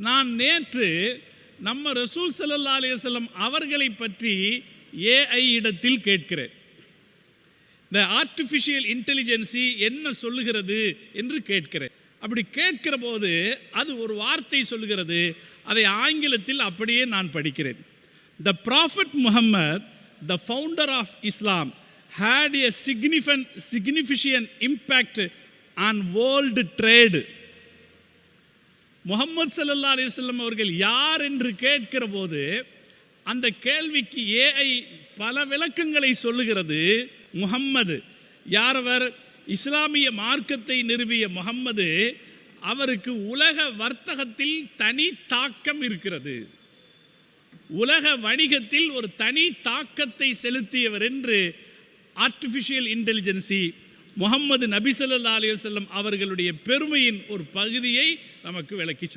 நான் நேற்று நம்ம ரசூல் ஸல்லல்லாஹு அலைஹி வஸல்லம் அவர்களை பற்றி ஏஐ இடத்தில் கேட்கிறேன். இந்த ஆர்டிஃபிஷியல் இன்டெலிஜென்சி என்ன சொல்லுகிறது என்று கேட்கிறேன். அப்படி கேட்கிற போது அது ஒரு வார்த்தை சொல்லுகிறது, அதை ஆங்கிலத்தில் அப்படியே நான் படிக்கிறேன். The Prophet Muhammad, the founder of Islam, had a significant impact on world trade. Muhammad ஸல்லல்லாஹு அலைஹி வஸல்லம் அவர்கள் யார் என்று கேட்கிற போது அந்த கேள்விக்கு ஏஐ பல விளக்கங்களை சொல்லுகிறது. முஹம்மது யாரவர்? இஸ்லாமிய மார்க்கத்தை நிறுவிய முஹம்மது, அவருக்கு உலக வர்த்தகத்தில் தனி தாக்கம் இருக்கிறது, உலக வணிகத்தில் ஒரு தனி தாக்கத்தை செலுத்தியவர் என்று ஆர்டிஃபிஷியல் இன்டெலிஜென்சி முஹம்மது நபி ஸல்லல்லாஹு அலைஹி வஸல்லம் அவர்களுடைய பெருமையின் ஒரு பகுதியை நமக்கு விளக்கி சொல்லும்.